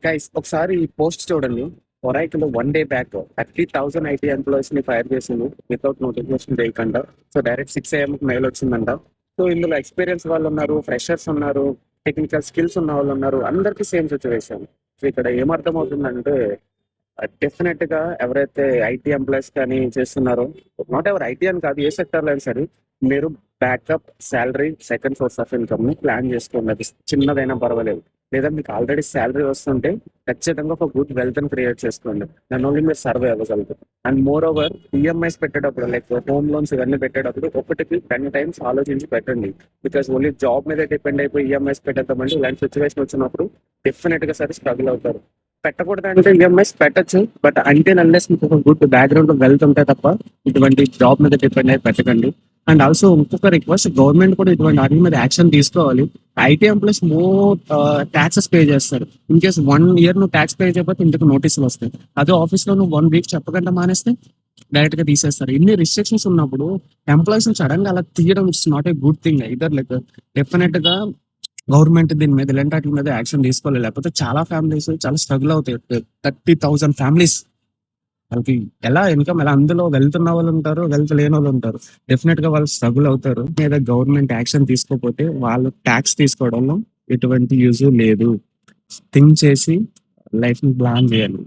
Guys ఒకసారి ఈ post చూడండి. Oracle one day back 30,000 IT employees ని ఫైర్ చేసింది వితౌట్ నోటిఫికేషన్ వేయకుండా. సో డైరెక్ట్ 6 AM మెయిల్ వచ్చిందంట. సో ఇందులో ఎక్స్పీరియన్స్ వాళ్ళు ఉన్నారు, ఫ్రెషర్స్ ఉన్నారు, టెక్నికల్ స్కిల్స్ ఉన్న వాళ్ళు ఉన్నారు, అందరికీ సేమ్ సిచ్యువేషన్. సో ఇక్కడ ఏమర్థం అవుతుందంటే డెఫినెట్ గా ఎవరైతే ఐటీ ఎంప్లాయీస్ కానీ చేస్తున్నారో, నాట్ ఎవరు ఐటీ అని కాదు, ఏ సెక్టర్ లో అయినా సరే మీరు backup salary, second source of income ని ప్లాన్ చేసుకోండి. అది చిన్నదైనా పర్వాలేదు. లేదా మీకు ఆల్రెడీ శాలరీ వస్తుంటే ఖచ్చితంగా ఒక గుడ్ వెల్త్ ని క్రియేట్ చేసుకోండి. దాని ఓన్లీ మీరు సర్వే అవ్వగలుగుతారు. అండ్ మోర్ ఓవర్ ఈఎంఐస్ పెట్టేటప్పుడు, లైక్ హోమ్ లోన్స్ ఇవన్నీ పెట్టేటప్పుడు ఒకటికి 10 times ఆలోచించి పెట్టండి. బికాస్ ఓన్లీ జాబ్ మీద డిపెండ్ అయిపోయి ఈఎంఐస్ పెట్టేద్దామంటే ఇలాంటి సిచ్యువేషన్ వచ్చినప్పుడు డెఫినెట్ గా సరే స్ట్రగుల్ అవుతారు. పెట్టకూడదు అంటే ఈఎంఐస్ పెట్టచ్చు, బట్ అంటే అన్లెస్ మీకు ఒక గుడ్ బ్యాక్గ్రౌండ్ వెల్త్ ఉంటే తప్ప ఇటువంటి జాబ్ మీద డిపెండ్ అయి పెట్టకండి. అండ్ ఆల్సో ఇంకొక రిక్వెస్ట్, గవర్నమెంట్ కూడా ఇటువంటి వాటి మీద యాక్షన్ తీసుకోవాలి. IT employees more taxes pay చేస్తారు. ఇన్ కేసు 1 year నువ్వు ట్యాక్స్ పే చేయకపోతే ఇంటికి నోటీసులు వస్తాయి. అదే ఆఫీస్ లో నువ్వు 1 week చెప్పకుండా మానేస్తే డైరెక్ట్ గా తీసేస్తారు. ఇన్ని రిస్ట్రిక్షన్స్ ఉన్నప్పుడు ఎంప్లాయీస్ సడన్ గా అలా తీయడం it's not a good thing. Either like definite గా గవర్నమెంట్ దీని మీద ఇలాంటి వాటి మీద యాక్షన్ తీసుకోవాలి. లేకపోతే చాలా ఫ్యామిలీస్ చాలా స్ట్రగుల్ అవుతాయి. 30,000 ఫ్యామిలీస్, వాళ్ళకి ఎలా ఇన్కమ్, ఎలా అందులో వెళ్తున్న వాళ్ళు ఉంటారు, వెల్త్ లేని వాళ్ళు ఉంటారు. డెఫినెట్ గా వాళ్ళు స్ట్రగుల్ అవుతారు. మీద గవర్నమెంట్ యాక్షన్ తీసుకోకపోతే వాళ్ళు ట్యాక్స్ తీసుకోవడంలో ఎటువంటి యూజ్ లేదు. థింక్ చేసి లైఫ్ ని ప్లాన్ చేయాలి.